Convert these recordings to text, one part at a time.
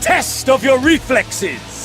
test of your reflexes!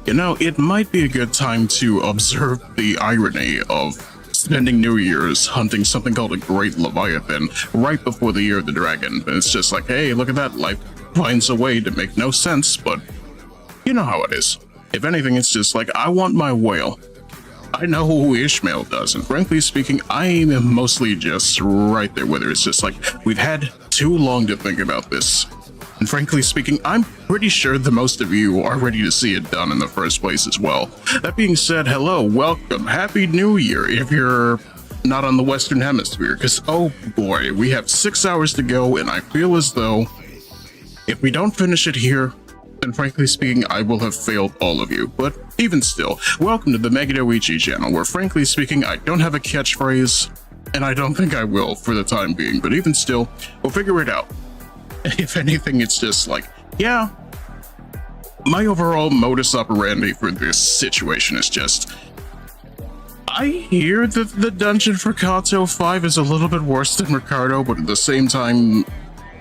You know, it might be a good time to observe the irony of spending New Year's hunting something called a Great Leviathan right before the Year of the Dragon. And it's just like, hey, look at that, life finds a way to make no sense, but you know how it is. If anything, it's just like, I want my whale. I know who Ishmael does, and frankly speaking, I am mostly just right there with her. It's just like, we've had too long to think about this. And frankly speaking, I'm pretty sure the most of you are ready to see it done in the first place as well. That being said, hello, welcome, Happy New Year if you're not on the Western Hemisphere, because oh boy, we have 6 hours to go, and I feel as though if we don't finish it here, then frankly speaking, I will have failed all of you. But even still, welcome to the Megiddo Ichi channel, where frankly speaking, I don't have a catchphrase, and I don't think I will for the time being, but even still, we'll figure it out. If anything, it's just like, yeah, my overall modus operandi for this situation is just, I hear that the dungeon for Kanto 5 is a little bit worse than Ricardo, but at the same time,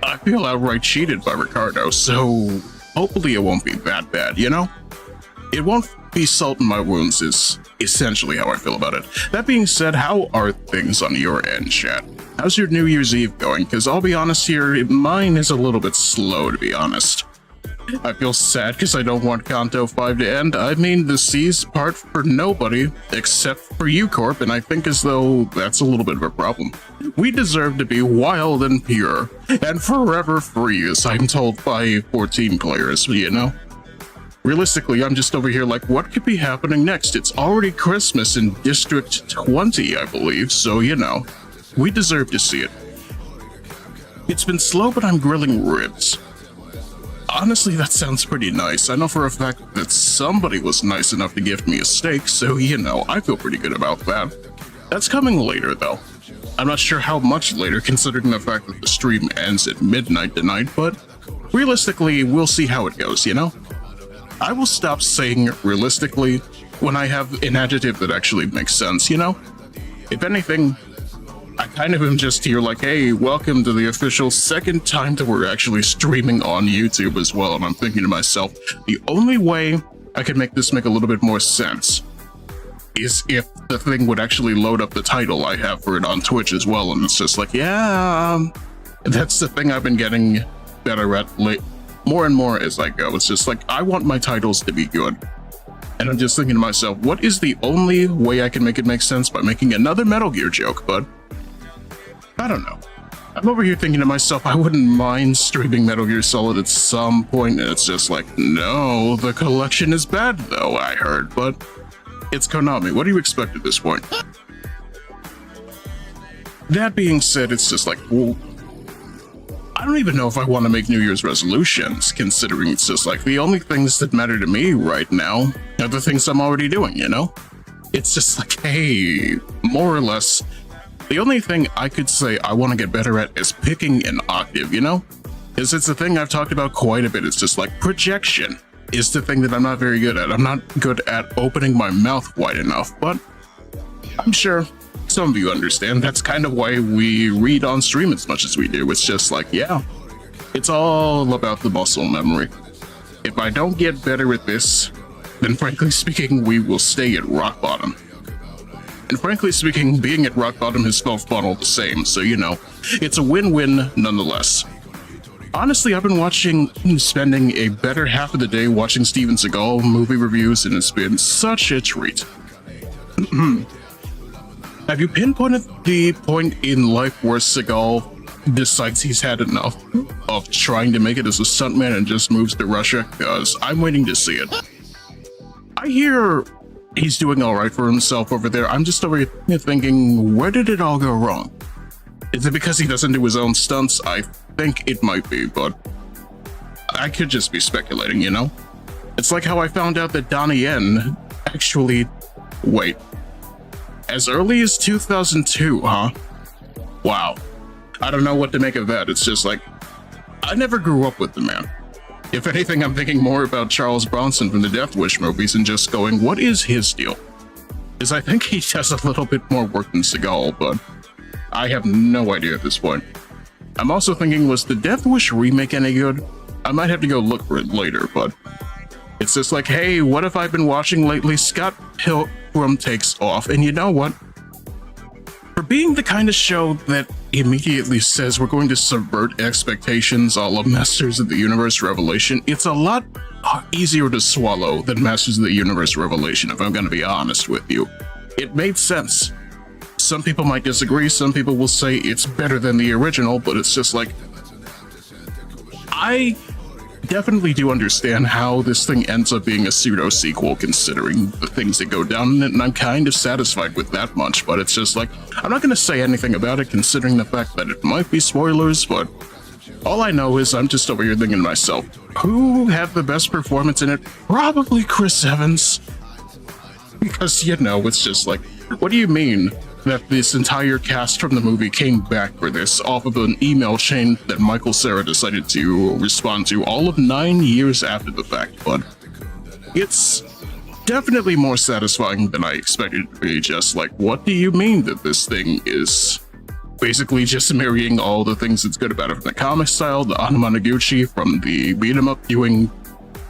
I feel outright cheated by Ricardo, so hopefully it won't be that bad, you know? It won't be salt in my wounds is essentially how I feel about it. That being said, how are things on your end, chat? How's your New Year's Eve going? Because I'll be honest here, mine is a little bit slow, to be honest. I feel sad because I don't want Kanto 5 to end. I mean, the seas part for nobody except for you, Corp, and I think as though that's a little bit of a problem. We deserve to be wild and pure, and forever free, as I'm told by 14 players, you know? Realistically, I'm just over here like, what could be happening next? It's already Christmas in District 20, I believe, so you know. We deserve to see it. It's been slow, but I'm grilling ribs. Honestly, that sounds pretty nice. I know for a fact that somebody was nice enough to gift me a steak, so you know, I feel pretty good about that. That's coming later, though. I'm not sure how much later, considering the fact that the stream ends at midnight tonight, but realistically, we'll see how it goes, you know? I will stop saying realistically when I have an adjective that actually makes sense, you know? If anything, I kind of am just here like, hey, welcome to the official second time that we're actually streaming on YouTube as well. And I'm thinking to myself, the only way I can make this make a little bit more sense is if the thing would actually load up the title I have for it on Twitch as well. And it's just like, yeah, that's the thing I've been getting better at more and more as I go. It's just like, I want my titles to be good. And I'm just thinking to myself, what is the only way I can make it make sense by making another Metal Gear joke, bud? I don't know. I'm over here thinking to myself, I wouldn't mind streaming Metal Gear Solid at some point, and it's just like, no, the collection is bad though, I heard, but it's Konami. What do you expect at this point? That being said, it's just like, well, I don't even know if I want to make New Year's resolutions, considering it's just like, the only things that matter to me right now are the things I'm already doing, you know? It's just like, hey, more or less, the only thing I could say I want to get better at is picking an octave, you know? Because it's a thing I've talked about quite a bit. It's just like projection is the thing that I'm not very good at. I'm not good at opening my mouth wide enough, but I'm sure some of you understand. That's kind of why we read on stream as much as we do. It's just like, yeah, it's all about the muscle memory. If I don't get better at this, then frankly speaking, we will stay at rock bottom. And frankly speaking, being at rock bottom has felt fun all the same, so you know, it's a win-win nonetheless. Honestly, I've been spending a better half of the day watching Steven Seagal movie reviews, and it's been such a treat. Have you pinpointed the point in life where Seagal decides he's had enough of trying to make it as a stuntman and just moves to Russia? Because I'm waiting to see it. I hear he's doing all right for himself over there. I'm just over here thinking, where did it all go wrong? Is it because he doesn't do his own stunts? I think it might be, but I could just be speculating, you know? It's like how I found out that Donnie Yen actually... Wait. As early as 2002, huh? Wow. I don't know what to make of that. It's just like, I never grew up with the man. If anything, I'm thinking more about Charles Bronson from the Death Wish movies and just going, what is his deal? Because I think he does a little bit more work than Seagal, but I have no idea at this point. I'm also thinking, was the Death Wish remake any good? I might have to go look for it later, but It's just like, hey, what have I been watching lately? Scott Pilgrim takes off, and you know what? For being the kind of show that immediately says we're going to subvert expectations a la Masters of the Universe Revelation, it's a lot easier to swallow than Masters of the Universe Revelation, if I'm going to be honest with you. It made sense. Some people might disagree, some people will say it's better than the original, but it's just like, I definitely do understand how this thing ends up being a pseudo-sequel considering the things that go down in it, and I'm kind of satisfied with that much, but it's just like, I'm not going to say anything about it considering the fact that it might be spoilers, but all I know is I'm just over here thinking to myself, who had the best performance in it? Probably Chris Evans. Because, you know, it's just like, what do you mean that this entire cast from the movie came back for this off of an email chain that Michael Cera decided to respond to all of 9 years after the fact? But it's definitely more satisfying than I expected it to be. Just like, what do you mean that this thing is basically just mirroring all the things that's good about it, from the comic style, the Anamanaguchi, from the beat 'em up doing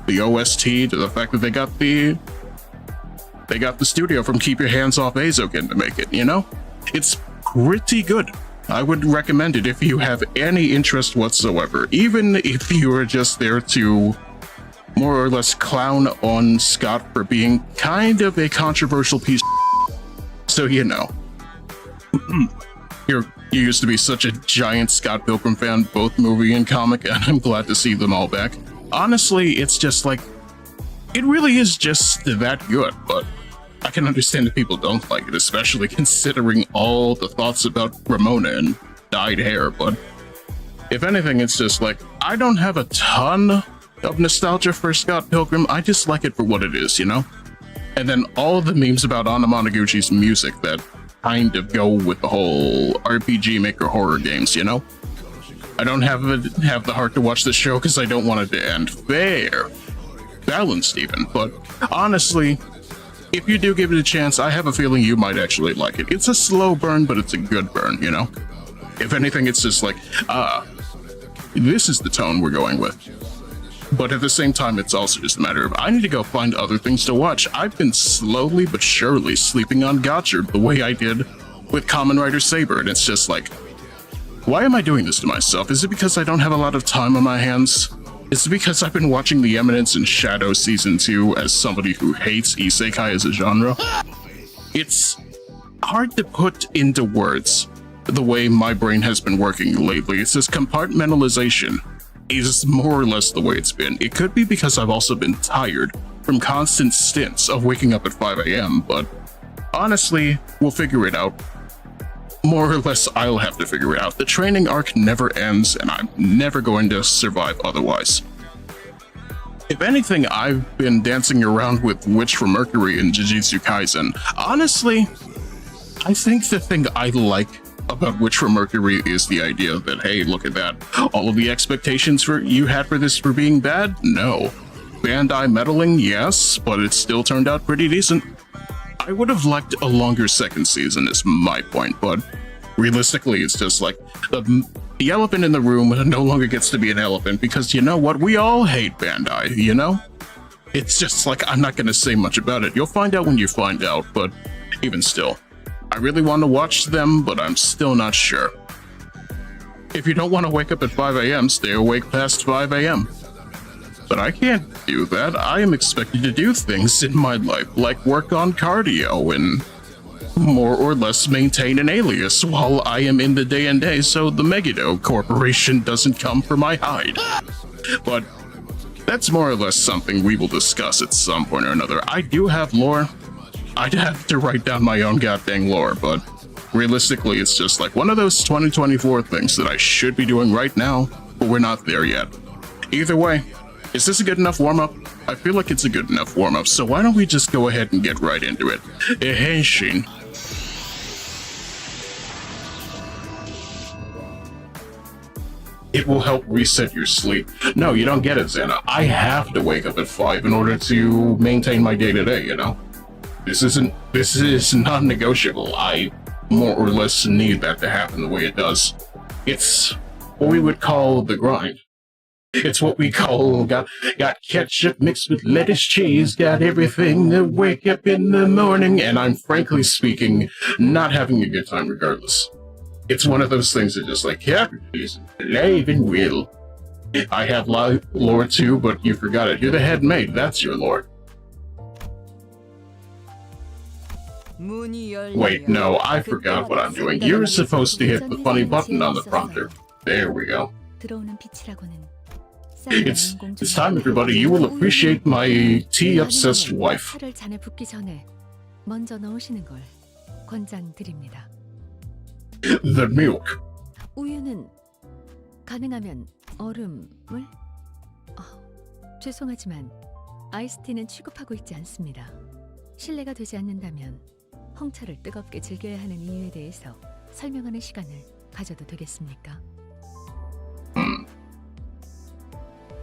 the OST, to the fact that they got the studio from Keep Your Hands Off Azokin to make it, you know? It's pretty good. I would recommend it if you have any interest whatsoever, even if you are just there to more or less clown on Scott for being kind of a controversial piece of so you know. You used to be such a giant Scott Pilgrim fan, both movie and comic, and I'm glad to see them all back. Honestly, it's just like, it really is just that good, but I can understand if people don't like it, especially considering all the thoughts about Ramona and dyed hair, but if anything, it's just like, I don't have a ton of nostalgia for Scott Pilgrim, I just like it for what it is, you know? And then all of the memes about Anamanaguchi's music that kind of go with the whole RPG Maker horror games, you know? I don't have the heart to watch this show because I don't want it to end fair. Balanced even, but honestly, if you do give it a chance, I have a feeling you might actually like it. It's a slow burn, but it's a good burn, you know? If anything, it's just like, this is the tone we're going with. But at the same time, it's also just a matter of, I need to go find other things to watch. I've been slowly but surely sleeping on Gotchard the way I did with Kamen Rider Saber, and it's just like, why am I doing this to myself? Is it because I don't have a lot of time on my hands? Is it because I've been watching The Eminence and Shadow Season 2 as somebody who hates isekai as a genre? It's hard to put into words the way my brain has been working lately. It's this compartmentalization is more or less the way it's been. It could be because I've also been tired from constant stints of waking up at 5 a.m., but honestly, we'll figure it out. More or less, I'll have to figure it out. The training arc never ends, and I'm never going to survive otherwise. If anything, I've been dancing around with Witch from Mercury and Jujutsu Kaisen. Honestly, I think the thing I like about Witch from Mercury is the idea that, hey, look at that. All of the expectations you had for this for being bad? No. Bandai meddling? Yes, but it still turned out pretty decent. I would have liked a longer second season is my point, but realistically, it's just like the elephant in the room no longer gets to be an elephant because you know what? We all hate Bandai, you know? It's just like, I'm not going to say much about it. You'll find out when you find out, but even still, I really want to watch them, but I'm still not sure. If you don't want to wake up at 5 a.m., stay awake past 5 a.m. But I can't do that. I am expected to do things in my life, like work on cardio and more or less maintain an alias while I am in the day-and-day so the Megiddo Corporation doesn't come for my hide. But that's more or less something we will discuss at some point or another. I do have lore. I'd have to write down my own goddamn lore, but realistically, it's just like one of those 2024 things that I should be doing right now, but we're not there yet. Either way, is this a good enough warm-up? I feel like it's a good enough warm-up, so why don't we just go ahead and get right into it. Hey, Shin. It will help reset your sleep. No, you don't get it, Xana. I have to wake up at 5 in order to maintain my day-to-day, you know? This is non-negotiable. I more or less need that to happen the way it does. It's what we would call the grind. It's what we call got ketchup mixed with lettuce cheese, got everything to wake up in the morning, and I'm frankly speaking not having a good time regardless. It's one of those things that just like, yeah, it's alive and well. I have lore too, but you forgot it. You're the head maid, that's your lore. Wait, no, I forgot what I'm doing. You're supposed to hit the funny button on the prompter. There we go. It's time, everybody. You will appreciate my tea-obsessed wife. The milk. 우유는 가능하면 얼음물? 죄송하지만 아이스티는 취급하고 있지 않습니다. 실례가 되지 않는다면 홍차를 뜨겁게 즐겨야 하는 이유에 대해서 설명하는 시간을 가져도 되겠습니까?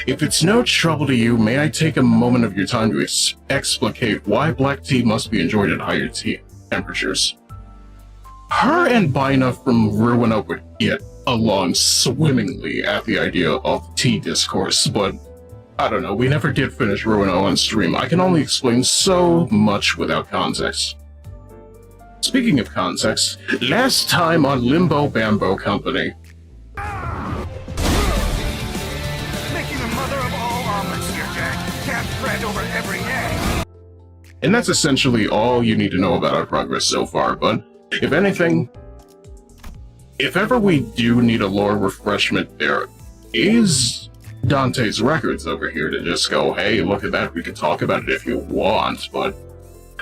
If it's no trouble to you, may I take a moment of your time to explicate why black tea must be enjoyed at higher temperatures? Her and Bina from Ruina would get along swimmingly at the idea of tea discourse, but I don't know, we never did finish Ruina on stream. I can only explain so much without context. Speaking of context, last time on Limbo Bamboo Company, and that's essentially all you need to know about our progress so far, but if anything, if ever we do need a lore refreshment, there is Dante's Records over here to just go, hey, look at that, we can talk about it if you want, but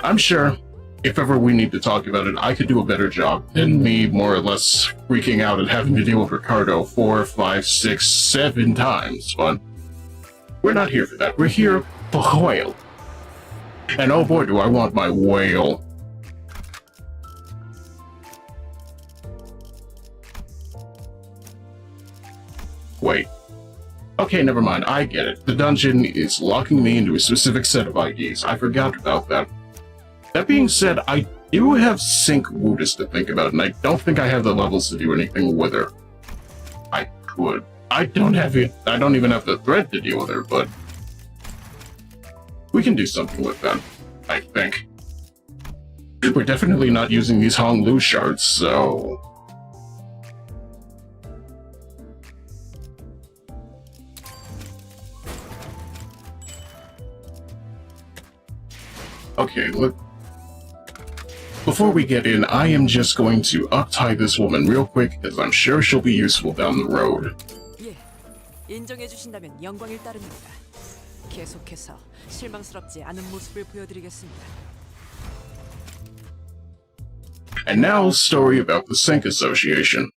I'm sure if ever we need to talk about it, I could do a better job than me more or less freaking out and having to deal with Ricardo 4, 5, 6, 7 times, but we're not here for that. We're here for whale. And oh boy, do I want my whale. Wait. Okay, never mind. I get it. The dungeon is locking me into a specific set of IDs. I forgot about that. That being said, I do have Sync Woodus to think about, and I don't think I have the levels to do anything with her. I could. I don't have it. I don't even have the thread to deal with her, but we can do something with that, I think. We're definitely not using these Hong Lu shards, so okay, look. Before we get in, I am just going to up-tie this woman real quick, as I'm sure she'll be useful down the road. 예, 인정해주신다면 영광일 따름입니다. 계속해서 실망스럽지 않은 모습을 보여드리겠습니다. And now, a story about the Sync Association.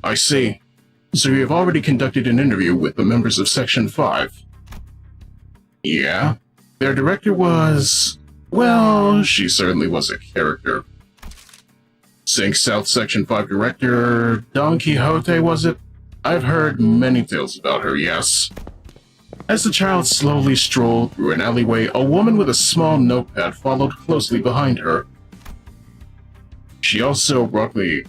I see. So you have already conducted an interview with the members of Section 5. Yeah? Their director was... well, she certainly was a character. Sync South Section 5 director... Don Quixote, was it? I've heard many tales about her, yes. As the child slowly strolled through an alleyway, a woman with a small notepad followed closely behind her. She also brought me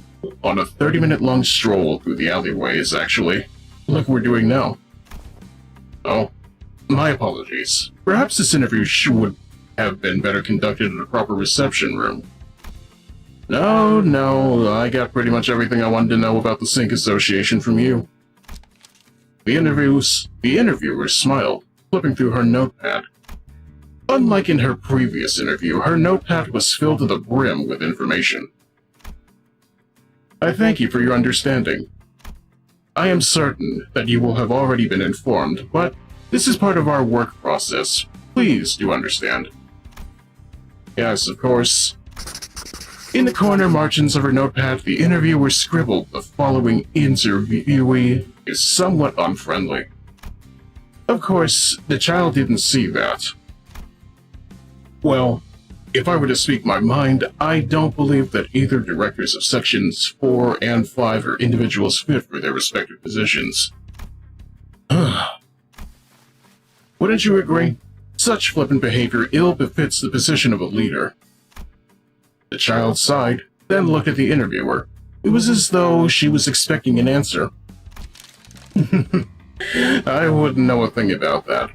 on a 30-minute-long stroll through the alleyways, actually, like we're doing now. Oh, my apologies. Perhaps this interview would have been better conducted in a proper reception room. No, I got pretty much everything I wanted to know about the Sync Association from you. The interviewer smiled, flipping through her notepad. Unlike in her previous interview, her notepad was filled to the brim with information. I thank you for your understanding. I am certain that you will have already been informed, but this is part of our work process. Please do understand. Yes, of course. In the corner margins of her notepad, the interviewer scribbled the following: interviewee is somewhat unfriendly. Of course, the child didn't see that. Well, if I were to speak my mind, I don't believe that either directors of Sections 4 and 5 are individuals fit for their respective positions. Wouldn't you agree? Such flippant behavior ill befits the position of a leader. The child sighed, then looked at the interviewer. It was as though she was expecting an answer. I wouldn't know a thing about that.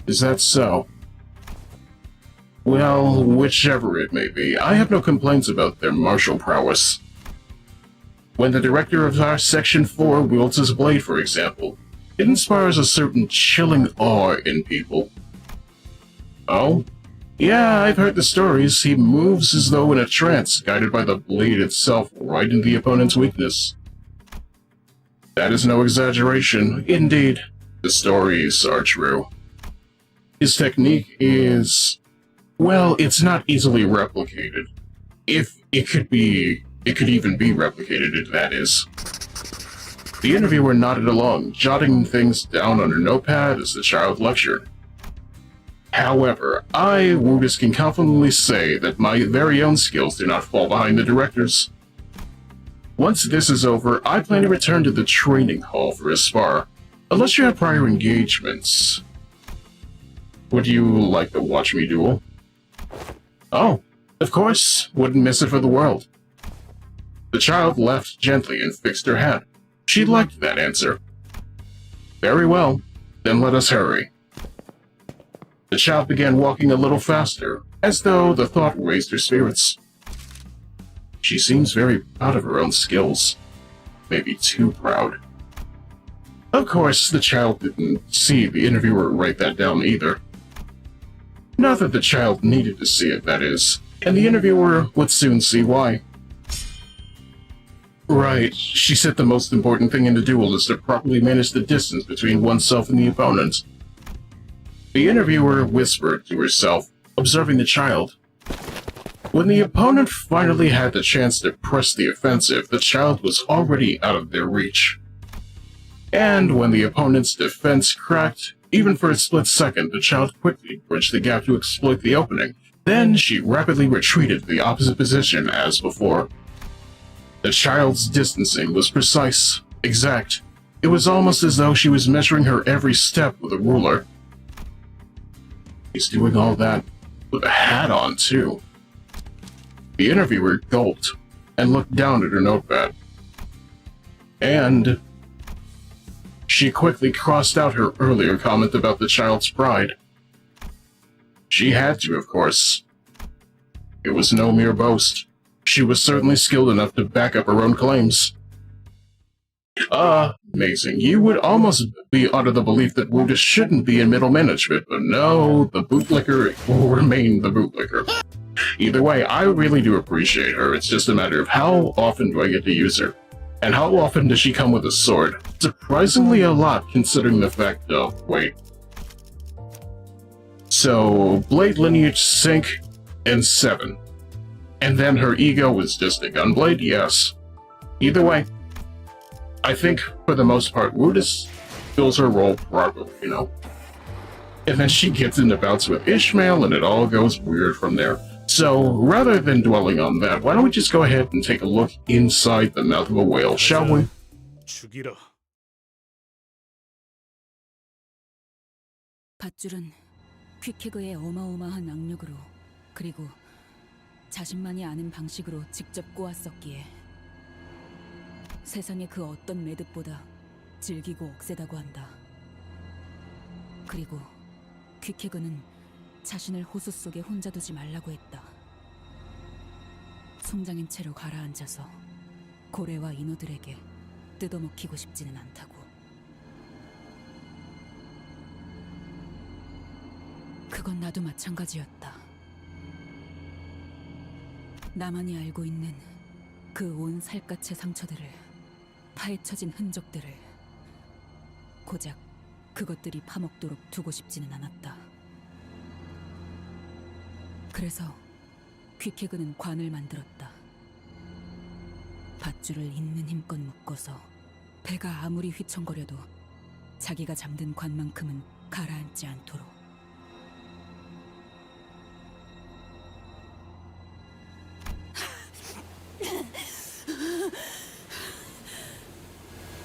Is that so? Well, whichever it may be, I have no complaints about their martial prowess. When the director of our Section 4 wields his blade, for example, it inspires a certain chilling awe in people. Oh? Yeah, I've heard the stories. He moves as though in a trance, guided by the blade itself right into the opponent's weakness. That is no exaggeration. Indeed, the stories are true. His technique is... well, it's not easily replicated. If it could even be replicated, that is. The interviewer nodded along, jotting things down on her notepad as the child lectured. However, I, Woodus, can confidently say that my very own skills do not fall behind the director's. Once this is over, I plan to return to the training hall for a spar, unless you have prior engagements. Would you like to watch me duel? Oh, of course, wouldn't miss it for the world. The child laughed gently and fixed her hat. She liked that answer. Very well, then let us hurry. The child began walking a little faster, as though the thought raised her spirits. She seems very proud of her own skills. Maybe too proud. Of course, the child didn't see the interviewer write that down either. Not that the child needed to see it, that is, and the interviewer would soon see why. Right, she said the most important thing in the duel is to properly manage the distance between oneself and the opponent. The interviewer whispered to herself, observing the child. When the opponent finally had the chance to press the offensive, the child was already out of their reach. And when the opponent's defense cracked, even for a split second, the child quickly bridged the gap to exploit the opening. Then she rapidly retreated to the opposite position as before. The child's distancing was precise, exact. It was almost as though she was measuring her every step with a ruler. He's doing all that with a hat on, too. The interviewer gulped and looked down at her notepad. And she quickly crossed out her earlier comment about the child's pride. She had to, of course. It was no mere boast. She was certainly skilled enough to back up her own claims. Amazing. You would almost be under the belief that Woodus shouldn't be in middle management, but no, the bootlicker will remain the bootlicker. Either way, I really do appreciate her. It's just a matter of how often do I get to use her. And how often does she come with a sword? Surprisingly a lot, considering the fact of... wait. So, Blade Lineage Sync and 7. And then her ego was just a gunblade? Yes. Either way, I think, for the most part, Woodus fills her role properly, you know? And then she gets into bouts with Ishmael, and it all goes weird from there. So, rather than dwelling on that, why don't we just go ahead and take a look inside the mouth of a whale, shall we? 죽이라. 밧줄은 퀵해그의 어마어마한 악력으로 그리고 자신만이 아는 방식으로 직접 꼬았었기에 세상의 그 어떤 매듭보다 질기고 억세다고 한다. 그리고 퀵해그는 자신을 호수 속에 혼자 두지 말라고 했다. 송장인 채로 가라앉아서 고래와 인어들에게 뜯어먹히고 싶지는 않다고. 그건 나도 마찬가지였다. 나만이 알고 있는 그 온 살갗의 상처들을, 파헤쳐진 흔적들을 고작 그것들이 파먹도록 두고 싶지는 않았다. 그래서 퀵해그는 관을 만들었다. 밧줄을 있는 힘껏 묶어서 배가 아무리 휘청거려도 자기가 잠든 관만큼은 가라앉지 않도록.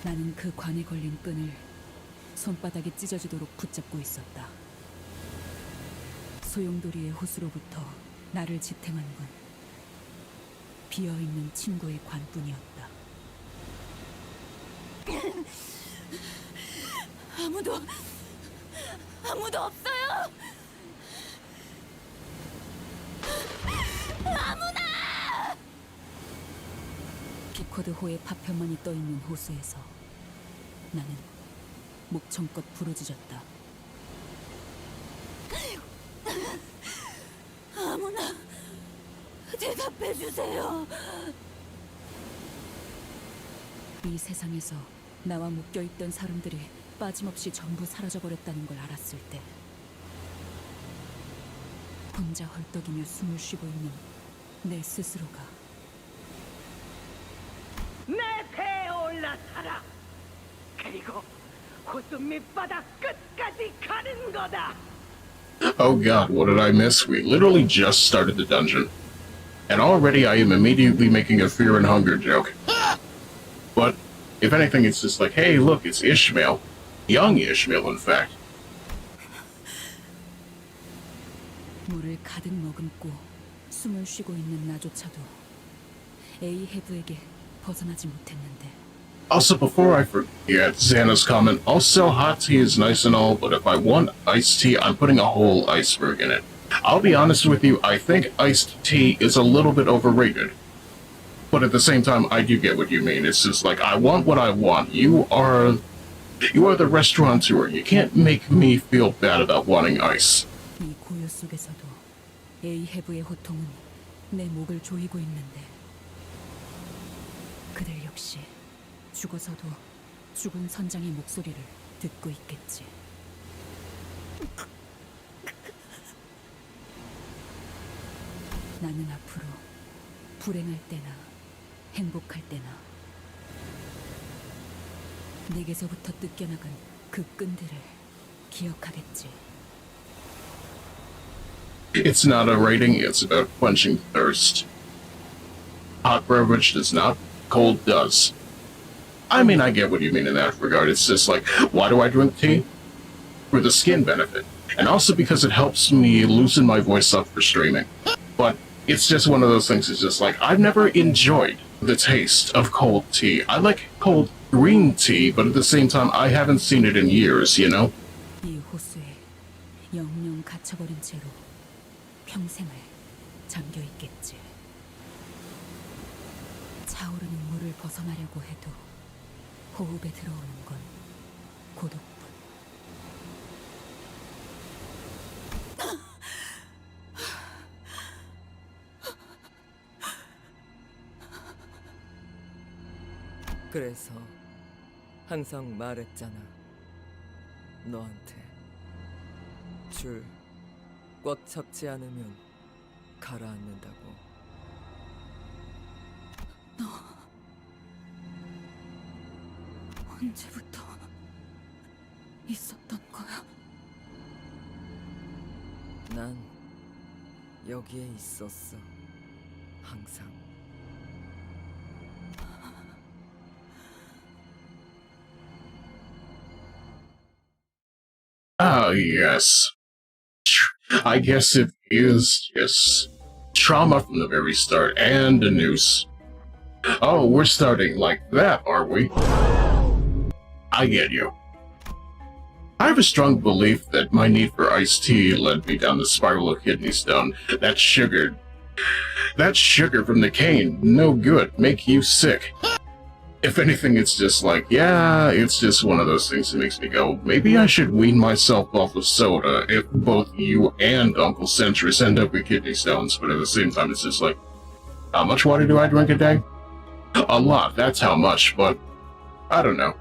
나는 그 관에 걸린 끈을 손바닥이 찢어지도록 붙잡고 있었다. 소용돌이의 호수로부터 나를 지탱한 건 비어있는 친구의 관뿐이었다. 아무도 없어요! 피코드호의 파편만이 떠있는 호수에서 나는 목청껏 부르짖었다. 아무나 대답해주세요. 이 세상에서 나와 묶여있던 사람들이 빠짐없이 전부 사라져버렸다는 걸 알았을 때 혼자 헐떡이며 숨을 쉬고 있는 내 스스로가 내 배에 올라타라. 그리고 호수 밑바닥 끝까지 가는 거다. Oh god, what did I miss? We literally just started the dungeon. And already I am immediately making a fear and hunger joke. But, if anything, it's just like, hey, look, it's Ishmael. Young Ishmael, in fact. 물을 가득 머금고 숨을 쉬고 있는 나조차도 에이헤브에게 벗어나지 못했는데. Also, before I forget Xana's comment, also hot tea is nice and all, but if I want iced tea, I'm putting a whole iceberg in it. I'll be honest with you, I think iced tea is a little bit overrated. But at the same time, I do get what you mean. It's just like, I want what I want. You are the restaurateur. You can't make me feel bad about wanting ice. 이 고요 속에서도 에이헤브의 호통은 내 목을 조이고 있는데 그들 역시 죽어서도 죽은 선장의 목소리를 듣고 있겠지. 나는 앞으로 불행할 때나 행복할 때나 내게서부터 뜯겨나간 그 끈들을 기억하겠지. It's not a rating, it's about quenching thirst. Hot beverage does not, cold does. I mean, I get what you mean in that regard. It's just like, why do I drink tea? For the skin benefit. And also because it helps me loosen my voice up for streaming. But it's just one of those things, it's just like, I've never enjoyed the taste of cold tea. I like cold green tea, but at the same time, I haven't seen it in years, you know? 이 호수에 영영 갇혀버린 채로 평생을 잠겨 있겠지. 차오르는 물을 벗어나려고 해도 호흡에 들어오는 건 고독뿐. 그래서 항상 말했잖아. 너한테 줄 꽉 잡지 않으면 가라앉는다고. 언제부터 있었던 거야? 난 여기에 있었어. 항상. Ah, yes. I guess it is just trauma from the very start, and a noose. Oh, we're starting like that, are we? I get you. I have a strong belief that my need for iced tea led me down the spiral of kidney stone. That sugar from the cane, no good, make you sick. If anything, it's just like, yeah, it's just one of those things that makes me go, maybe I should wean myself off of soda if both you and Uncle Centris end up with kidney stones, but at the same time, it's just like, how much water do I drink a day? A lot, that's how much, but I don't know.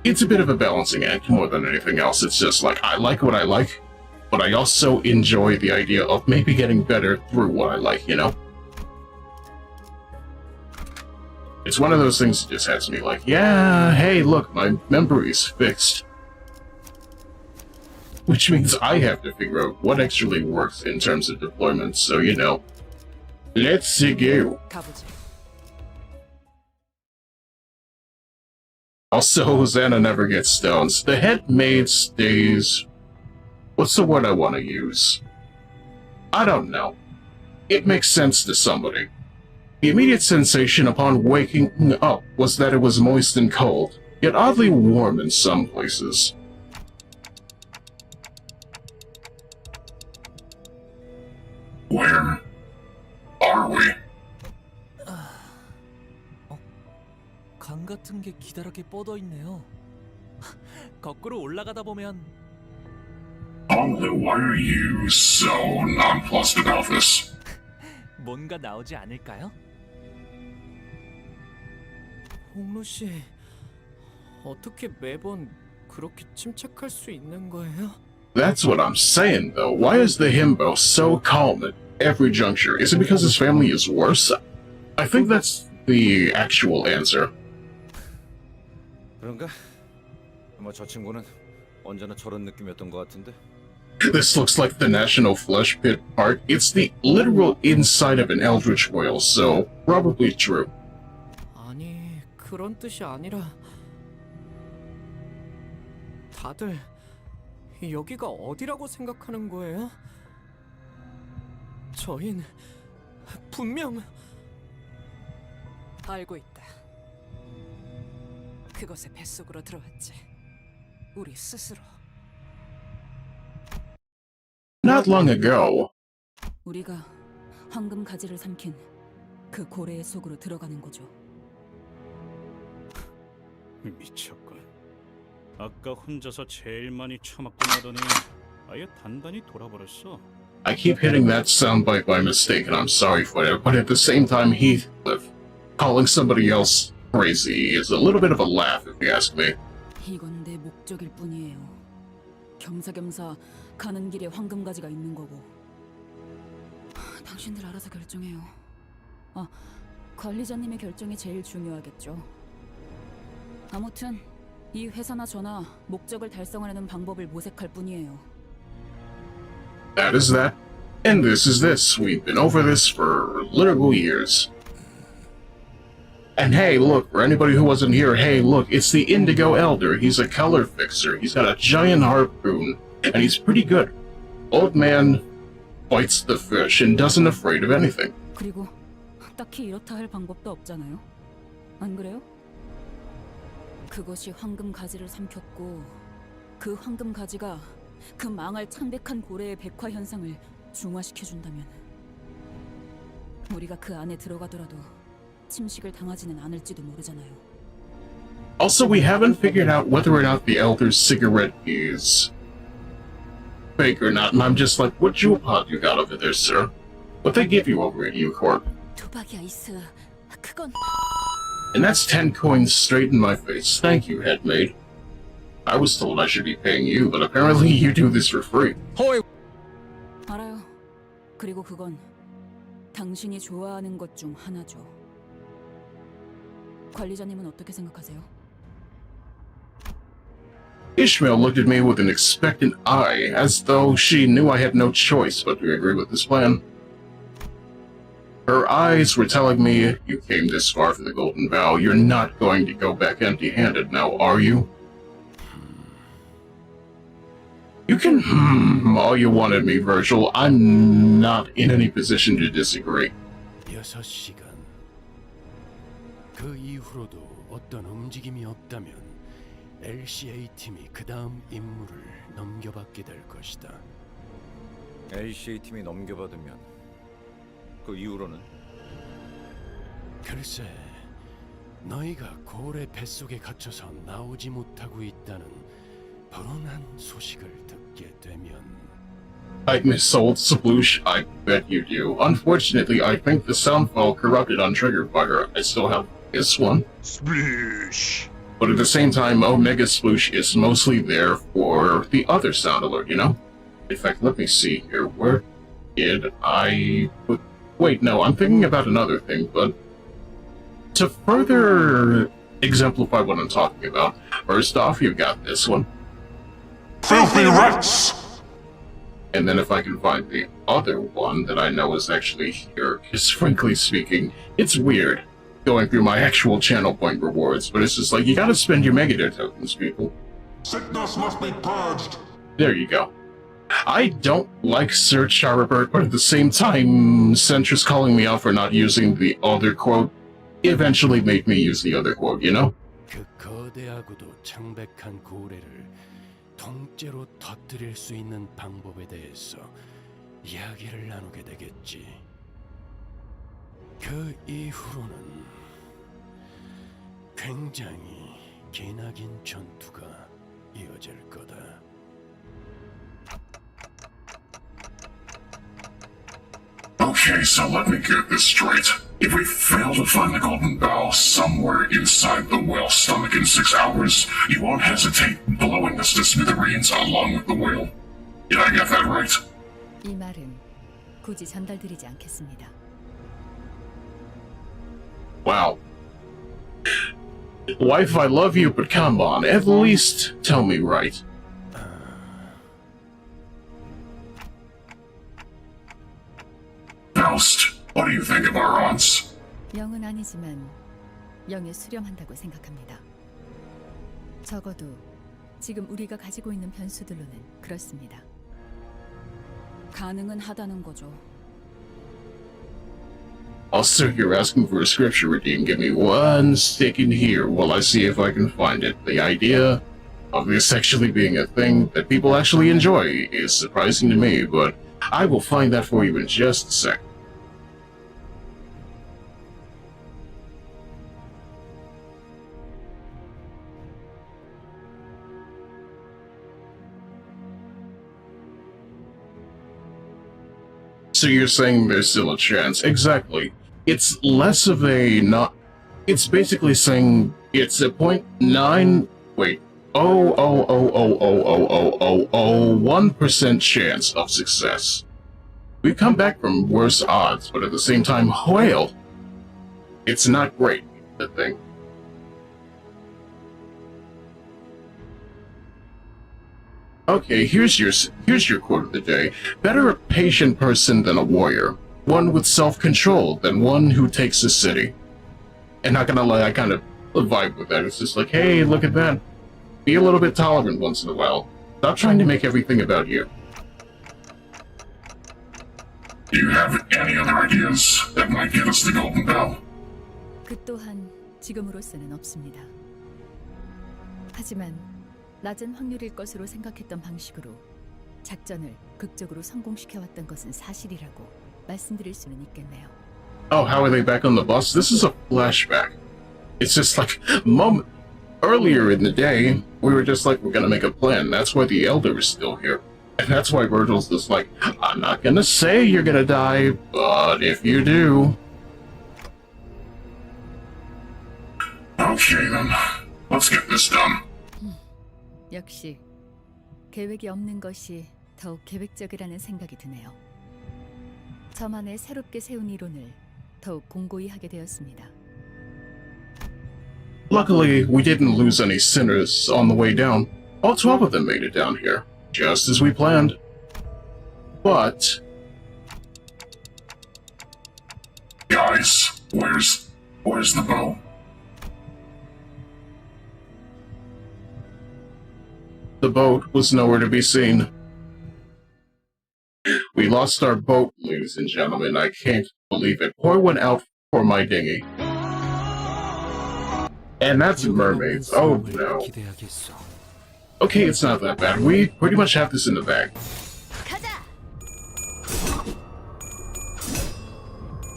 It's a bit of a balancing act more than anything else. It's just like, I like what I like, but I also enjoy the idea of maybe getting better through what I like, you know? It's one of those things that just has me like, yeah, hey, look, my memory's fixed. Which means I have to figure out what actually works in terms of deployment, so, you know, let's go. 가보지. Also, Hosanna never gets stones. The head maid stays... What's the word I want to use? I don't know. It makes sense to somebody. The immediate sensation upon waking up was that it was moist and cold, yet oddly warm in some places. Where are we? 강 같은 게 기다랗게 뻗어 있네요. 거꾸로 올라가다 보면 Why are you so nonplussed about this? 뭔가 나오지 않을까요? 홍루 씨, 어떻게 매번 그렇게 침착할 수 있는 거예요? That's what I'm saying, though. Why is the himbo so calm at every juncture? Is it because his family is worse? I think that's the actual answer. 그런가? 뭐 저 친구는 언제나 저런 느낌이었던 것 같은데. This looks like the National Flesh Pit part. It's the literal inside of an eldritch whale, so probably true. 아니, 그런 뜻이 아니라 다들 여기가 어디라고 생각하는 거예요? 저흰 분명 알고 있다. 그곳에 뱃속으로 들어왔지. 우리 스스로. Not long ago, 우리가 황금 가지를 삼킨 그 고래의 속으로 들어가는 거죠. 미쳤군. 아까 혼자서 제일 많이 처맞고 나더니 아예 단단히 돌아버렸어. I keep hitting that soundbite by mistake, and I'm sorry for it, but at the same time, Heathcliff calling somebody else crazy is a little bit of a laugh, if you ask me. 이건 내 목적일 뿐이에요. 겸사겸사 가는 길에 황금 가지가 있는 거고. 당신들 알아서 결정해요. 관리자님의 결정이 제일 중요하겠죠. 아무튼 이 회사나 저나 목적을 달성하려는 방법을 모색할 뿐이에요. That is that, and this is this. We've been over this for literal years. And hey, look, for anybody who wasn't here, hey, look, it's the Indigo Elder. He's a color fixer. He's got a giant harpoon, and he's pretty good. Old man fights the fish and doesn't afraid of anything. 그리고 딱히 이렇다 할 방법도 없잖아요. 안 그래요? 그것이 황금 가지를 삼켰고 그 황금 가지가 그 망할 창백한 고래의 백화 현상을 중화시켜준다면 우리가 그 안에 들어가더라도 침식을 당하지는 않을지도 모르잖아요. Also, we haven't figured out whether or not the Elder's cigarette is fake or not, and I'm just like, what jewel pod you got over there, sir? What they give you over at U-Corp? 도박이 아이스, 그건... And that's 10 coins straight in my face. Thank you, headmaid. I was told I should be paying you, but apparently you do this for free. 알아요. 그리고 그건 당신이 좋아하는 것 중 하나죠. 관리자님은 어떻게 생각하세요? Ishmael looked at me with an expectant eye, as though she knew I had no choice but to agree with this plan. Her eyes were telling me, you came this far for the Golden Vow, you're not going to go back empty-handed now, are you? You can all you want at me, Virgil. I'm not in any position to disagree. 6시간. 그 이후로도 어떤 움직임이 없다면 LCA 팀이 그 다음 임무를 넘겨받게 될 것이다. LCA 팀이 넘겨받으면 그 이후로는? 글쎄, 너희가 고래 뱃속에 갇혀서 나오지 못하고 있다는 불운한 소식을 듣게 되면 I missold Sploosh, I bet you do. Unfortunately, I think the sound file corrupted on Trigger Fire. I still have this one. Sploosh! But at the same time, Omega Sploosh is mostly there for the other sound alert, you know? In fact, let me see here. Where did I put... Wait, no, I'm thinking about another thing, but... To further exemplify what I'm talking about, first off, you've got this one. Filthy rats! And then if I can find the other one that I know is actually here, because frankly speaking, it's weird going through my actual channel point rewards, but it's just like, you gotta spend your Megiddo tokens, people. Sickness must be purged. There you go. I don't like Search Charibert, but at the same time, Centris calling me out for not using the other quote eventually made me use the other quote, you know? 그 거대하고도 창백한 고래를 통째로 터뜨릴 수 있는 방법에 대해서 이야기를 나누게 되겠지. 그 이후로는 굉장히 기나긴 전투가 이어질 거다. Okay, so let me get this straight. If we fail to find the Golden Bough somewhere inside the whale stomach in 6 hours, you won't hesitate blowing us to smithereens along with the whale. Did I get that right? 이 말은 굳이 전달드리지 않겠습니다. Wow. Wife, I love you, but come on, at least tell me right. Faust, what do you think of our odds? 영은 아니지만 영에 수렴한다고 생각합니다. 적어도 지금 우리가 가지고 있는 변수들로는 그렇습니다. 가능은 하다는 거죠. Also, you're asking for a scripture redeem. Give me 1 second here while I see if I can find it. The idea of this actually being a thing that people actually enjoy is surprising to me, but I will find that for you in just a sec. So you're saying there's still a chance. Exactly. It's less of a not... It's basically saying it's a 0.9... Wait. 1% chance of success. We've come back from worse odds, but at the same time, whale. It's not great, the thing. Okay, here's your quote of the day. Better a patient person than a warrior. One with self-control than one who takes a city. And not gonna lie, I kind of vibe with that. It's just like, hey, look at that. Be a little bit tolerant once in a while. Stop trying to make everything about you. Do you have any other ideas that might get us the Golden Bell? 그 또한 지금으로서는 없습니다. 하지만 낮은 확률일 것으로 생각했던 방식으로 작전을 극적으로 성공시켜왔던 것은 사실이라고 말씀드릴 수는 있겠네요. Oh, how are they back on the bus? This is a flashback. It's just like, earlier in the day, we were just like, we're gonna make a plan. That's why the Elder is still here. And that's why Virgil's just like, I'm not gonna say you're gonna die, but if you do... Okay then, let's get this done. 역시 계획이 없는 것이 더욱 계획적이라는 생각이 드네요. 저만의 새롭게 세운 이론을 더욱 공고히 하게 되었습니다. Luckily, we didn't lose any sinners on the way down. All 12 of them made it down here, just as we planned. But... Guys, where's the bow? The boat was nowhere to be seen. We lost our boat, ladies and gentlemen. I can't believe it. Pour went out for my dinghy. And that's mermaids. Oh no. Okay, it's not that bad. We pretty much have this in the bag.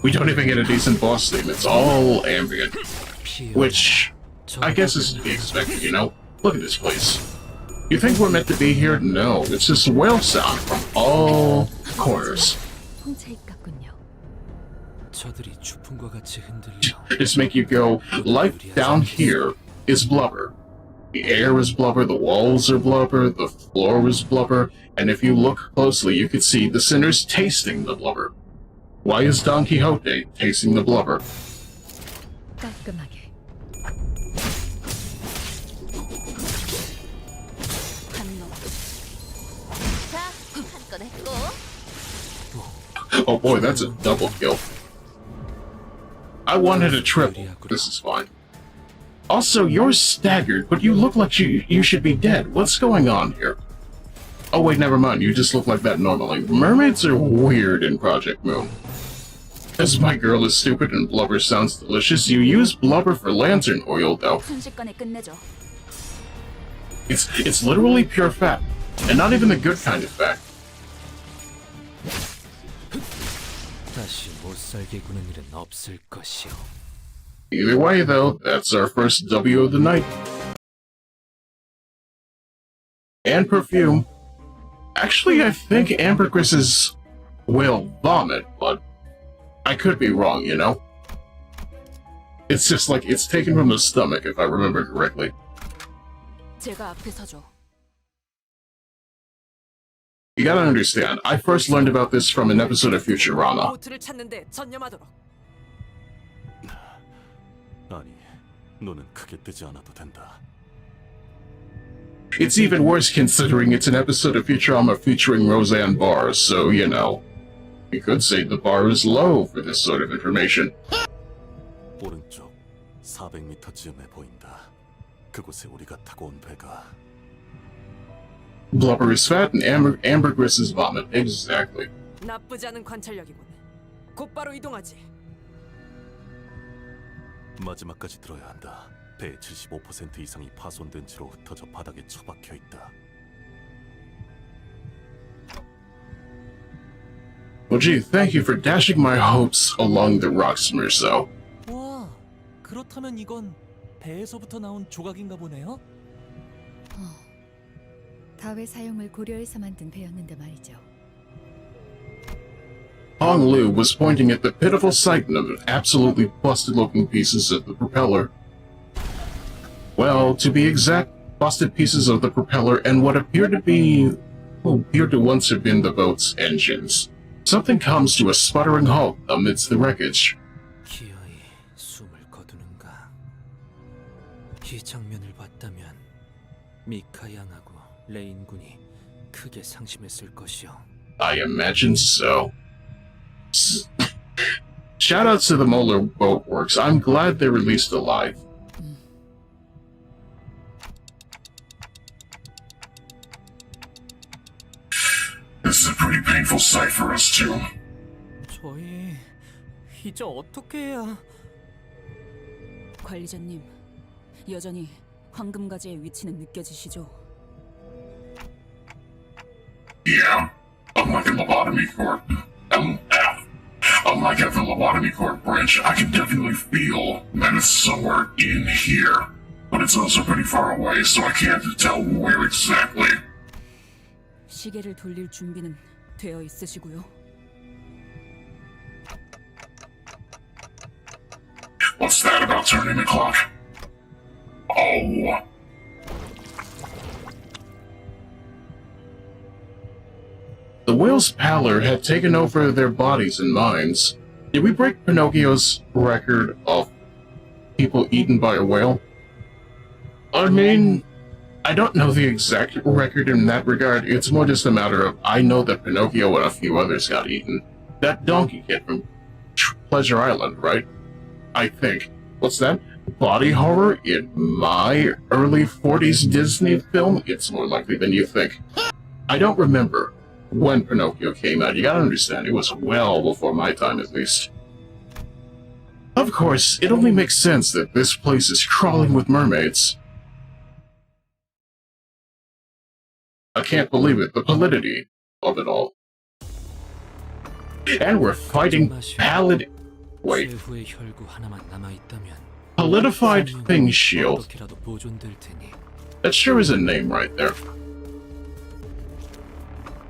We don't even get a decent boss theme. It's all ambient. Which, I guess is to be expected, you know? Look at this place. You think we're meant to be here? No, it's just whale sound from all corners. Just make you go, life down here is blubber. The air is blubber, the walls are blubber, the floor is blubber, and if you look closely you can see the sinners tasting the blubber. Why is Don Quixote tasting the blubber? Oh boy, that's a double kill. I wanted a triple. This is fine. Also, you're staggered, but you look like you should be dead. What's going on here? Oh wait, never mind. You just look like that normally. Mermaids are weird in Project Moon. As my girl is stupid and blubber sounds delicious, you use blubber for lantern oil though. 순식간에 끝내죠. It's literally pure fat, and not even the good kind of fat. 다시 못 살게 구는 일은 없을 것이오. Either way though, that's our first W of the night. And perfume. Actually, I think ambergris is, well, vomit, but I could be wrong, you know? It's just like it's taken from the stomach, if I remember correctly. 제가 앞에 서죠. You gotta understand, I first learned about this from an episode of Futurama. 보트를 찾는데 전념하도록. 아니, 너는 크게 뜨지 않아도 된다. It's even worse considering it's an episode of Futurama featuring Roseanne Barr, so, you know. You could say the bar is low for this sort of information. 오른쪽 400m쯤에 보인다. 그곳에 우리가 타고 온 배가. Blubber is fat and ambergris is vomit. Exactly. 나쁘지 않은 관찰력이군. 곧바로 이동하지. 마지막까지 들어야 한다. 배의 75% 이상이 파손된 채로 흩어져 바닥에 처박혀 있다. Well, gee, thank you for dashing my hopes along the rocks, Merceau. 와, 그렇다면 이건 배에서부터 나온 조각인가 보네요. 다회 사용을 고려해서 만든 배였는데 말이죠. Hong Liu was pointing at the pitiful sight of absolutely busted-looking pieces of the propeller. Well, to be exact, busted pieces of the propeller and what appeared to once have been the boat's engines. Something comes to a sputtering halt amidst the wreckage. 기어이 숨을 거두는가. 이 장면을 봤다면 미카 양하고 레인 군이 크게 상심했을 것이오. I imagine so. Shoutouts to the Molar Boat Works. I'm glad they're released alive. This is a pretty painful sight for us too. 저희 이제 어떻게 해야? 관리자님, 여전히 황금가지의 위치는 느껴지시죠? Yeah, unlike a lobotomy court, unlike at the lobotomy court branch, I can definitely feel that it's somewhere in here. But it's also pretty far away, so I can't tell where exactly. 시계를 돌릴 준비는 되어 있으시고요. What's that about turning the clock? Oh. The whale's pallor had taken over their bodies and minds. Did we break Pinocchio's record of people eaten by a whale? I mean, I don't know the exact record in that regard. It's more just a matter of I know that Pinocchio and a few others got eaten. That donkey kid from Pleasure Island, right? I think. What's that? Body horror in my early 40s Disney film? It's more likely than you think. I don't remember when Pinocchio came out. You gotta understand, it was well before my time at least. Of course, it only makes sense that this place is crawling with mermaids. I can't believe it, the validity of it all. And we're fighting pallid... Wait. 최후의 혈구 하나만 남아 있다면 Solidified Thing Shield. 어떻게라도 보존될 테니. That sure is a name right there.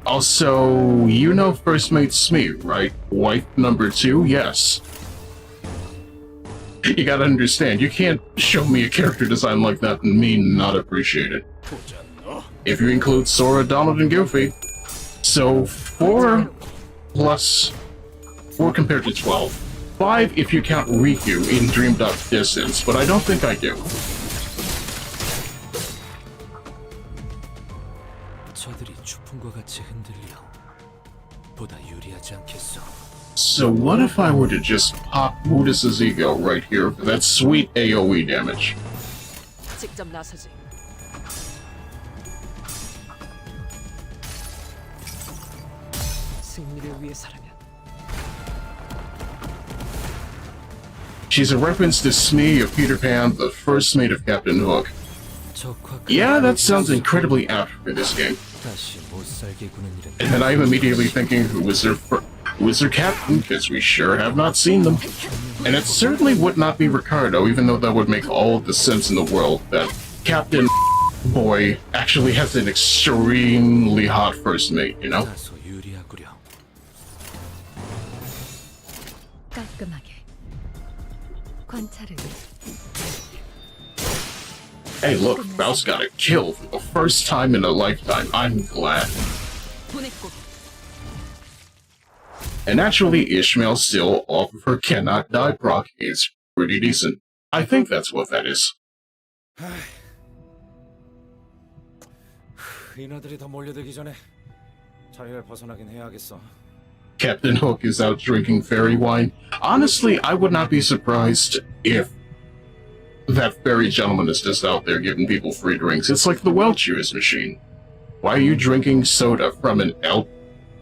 Also, you know First Mate Smee, right? Wife number 2? Yes. You gotta understand, you can't show me a character design like that and me not appreciate it. If you include Sora, Donald, and Goofy. So, 4 plus 4 compared to 12. 5 if you count Riku in Dream Duck Distance, but I don't think I do. 저들이 추풍과 같이 흔들려 보다 유리하지 않겠어. So what if I were to just pop Mudis's ego right here for that sweet AoE damage? 직접 나서지. 우리를 위해서라면 She's a reference to Smee of Peter Pan, the first mate of Captain Hook. Yeah, that sounds incredibly apt for this game. And then I'm immediately thinking, who was their captain? Because we sure have not seen them. And it certainly would not be Ricardo, even though that would make all of the sense in the world that Captain Boy actually has an extremely hot first mate, you know? 깔끔하게 관찰을 Hey, look, Faust got a kill for the first time in a lifetime. I'm glad. And actually, Ishmael still off of her cannot die proc is pretty decent. I think that's what that is. 인어들이 더 몰려들기 전에 자리를 벗어나긴 해야겠어. Captain Hook is out drinking fairy wine. Honestly, I would not be surprised if that fairy gentleman is just out there giving people free drinks. It's like the Welchers machine. Why are you drinking soda from an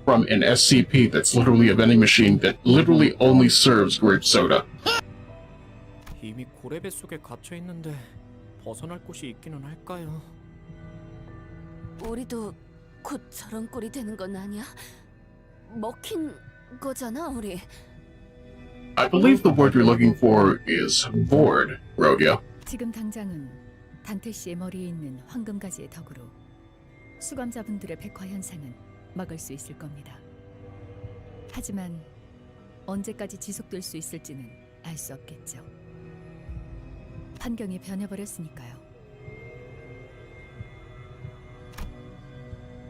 SCP that's literally a vending machine that literally only serves grape soda? 이미 고래배 속에 갇혀 있는데 벗어날 곳이 있기는 할까요? 우리도 곧 저런 꼴이 되는 건 아니야? 먹힌 거잖아, 우리. I believe the word you're looking for is bored, Rhodia. 지금 당장은 단테 씨의 머리에 있는 황금가지의 덕으로 수감자분들의 백화 현상은 막을 수 있을 겁니다. 하지만 언제까지 지속될 수 있을지는 알 수 없겠죠. 환경이 변해버렸으니까요.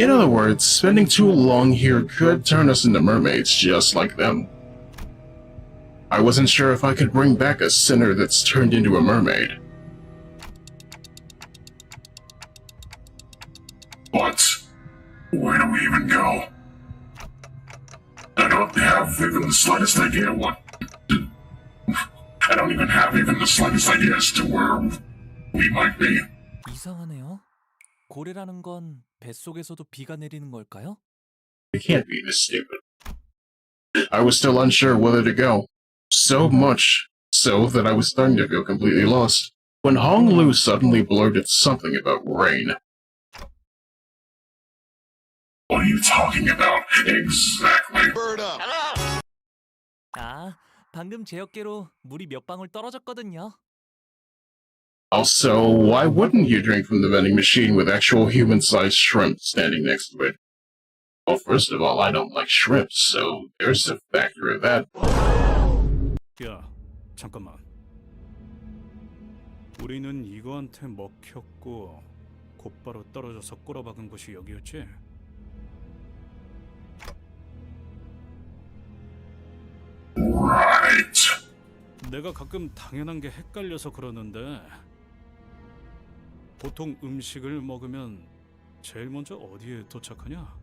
In other words, spending too long here could turn us into mermaids just like them. I wasn't sure if I could bring back a sinner that's turned into a mermaid. What? Where do we even go? I don't have even the slightest idea what... I don't even have even the slightest idea as to where we might be. 이상하네요. 고래라는 건 뱃속에서도 비가 내리는 걸까요? It can't be this stupid. I was still unsure whether to go. So much so that I was starting to feel completely lost, when Hong Lu suddenly blurted something about rain. What are you talking about, exactly? 아, 방금 제 어깨로 물이 몇 방울 떨어졌거든요. Also, why wouldn't you drink from the vending machine with actual human-sized shrimp standing next to it? Well, first of all, I don't like shrimp, so there's a factor of that. 야, 잠깐만. 우리는 이거한테 먹혔고 곧바로 떨어져서 꼬라박은 곳이 여기였지? Right. 내가 가끔 당연한 게 헷갈려서 그러는데 보통 음식을 먹으면 제일 먼저 어디에 도착하냐?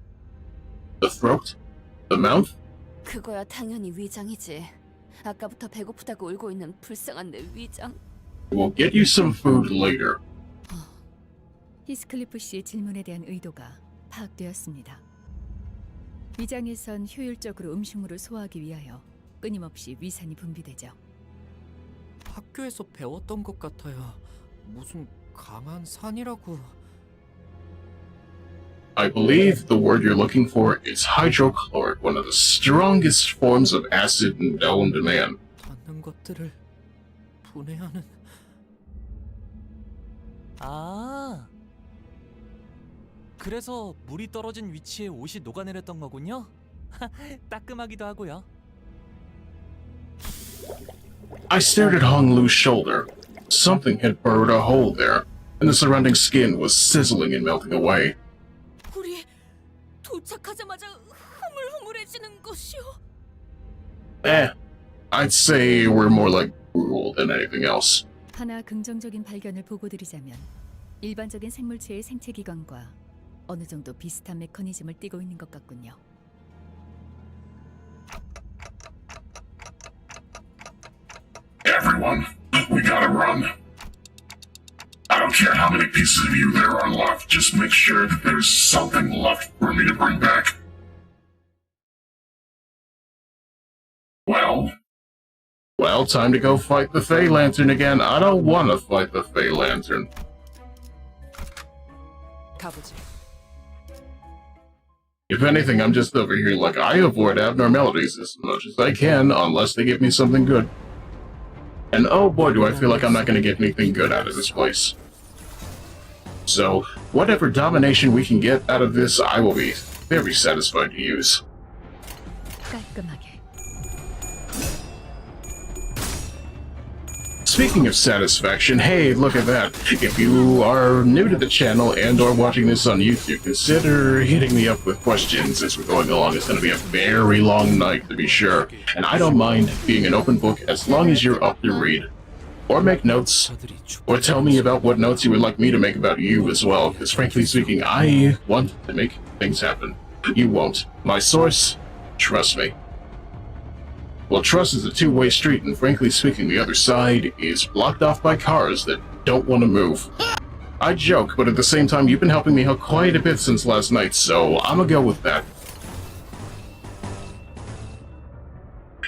The throat? The mouth? 그거야 당연히 위장이지. 아까부터 배고프다고 울고 있는 불쌍한 내 위장. We'll get you some food later. 히스클리프 씨의 질문에 대한 의도가 파악되었습니다. 위장에선 효율적으로 음식물을 소화하기 위하여 끊임없이 위산이 분비되죠. 학교에서 배웠던 것 같아요. 무슨 강한 산이라고. I believe the word you're looking for is hydrochloric, one of the strongest forms of acid known to man. 닿는 것들을 분해하는. 아, 그래서 물이 떨어진 위치에 옷이 녹아내렸던 거군요. 따끔하기도 하고요. I stared at Hong Lu's shoulder. Something had burrowed a hole there, and the surrounding skin was sizzling and melting away. 우리 도착하자마자 흐물흐물해지는 것이오. I'd say we're more like gruel than anything else. 하나 긍정적인 발견을 보고드리자면 일반적인 생물체의 생체 기관과 어느 정도 비슷한 메커니즘을 띠고 있는 것 같군요. Everyone, we gotta run. I don't care how many pieces of you there are left, just make sure that there's something left for me to bring back. Well, time to go fight the Fey Lantern again. I don't want to fight the Fey Lantern. 가보지. If anything, I'm just over here like, I avoid abnormalities as much as I can, unless they give me something good. And oh boy, do I feel like I'm not going to get anything good out of this place. So, whatever domination we can get out of this, I will be very satisfied to use. 깔끔하게. Speaking of satisfaction, hey, look at that. If you are new to the channel and or watching this on YouTube, consider hitting me up with questions as we're going along. It's going to be a very long night, to be sure. And I don't mind being an open book as long as you're up to read. Or make notes. Or tell me about what notes you would like me to make about you as well, because frankly speaking, I want to make things happen. You won't. My source? Trust me. Well, trust is a two-way street, and frankly speaking, the other side is blocked off by cars that don't want to move. I joke, but at the same time, you've been helping me out quite a bit since last night, so I'm gonna go with that.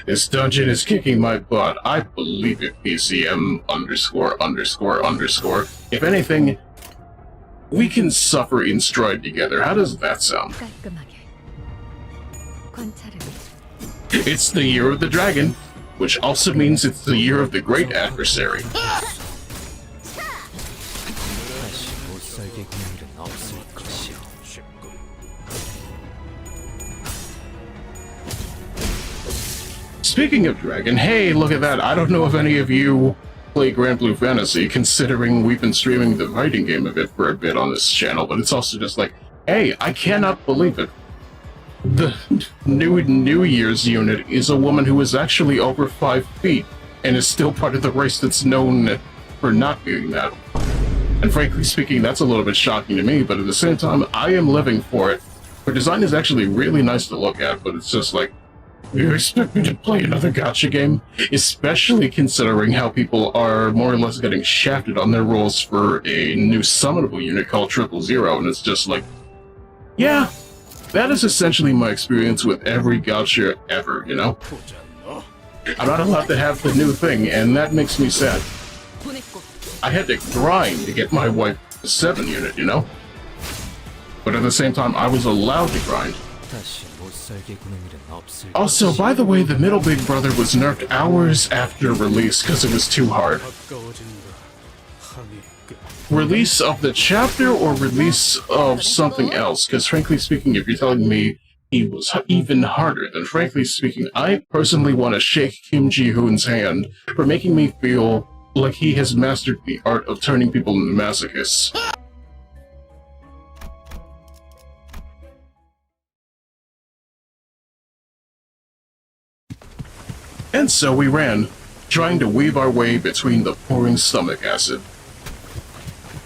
This dungeon is kicking my butt. I believe it, PCM ____. If anything, we can suffer in stride together. How does that sound? 깔끔하게. 관찰을. It's the year of the dragon, which also means it's the year of the great adversary. Speaking of dragon, hey, look at that. I don't know if any of you play Grand Blue Fantasy, considering we've been streaming the fighting game of it for a bit on this channel, but it's also just like, hey, I cannot believe it. The New Year's unit is a woman who is actually over 5 feet and is still part of the race that's known for not being that. And frankly speaking, that's a little bit shocking to me, but at the same time, I am living for it. Her design is actually really nice to look at, but it's just like, you expect me to play another gacha game? Especially considering how people are more or less getting shafted on their roles for a new summonable unit called 000, and it's just like, yeah. That is essentially my experience with every gacha ever, you know? I'm not allowed to have the new thing, and that makes me sad. I had to grind to get my wife a 7 unit, you know? But at the same time, I was allowed to grind. Also, by the way, the middle big brother was nerfed hours after release because it was too hard. Release of the chapter or release of something else? Because frankly speaking, if you're telling me he was even harder, then frankly speaking, I personally want to shake Kim Ji-hoon's hand for making me feel like he has mastered the art of turning people into masochists. And so we ran, trying to weave our way between the pouring stomach acid,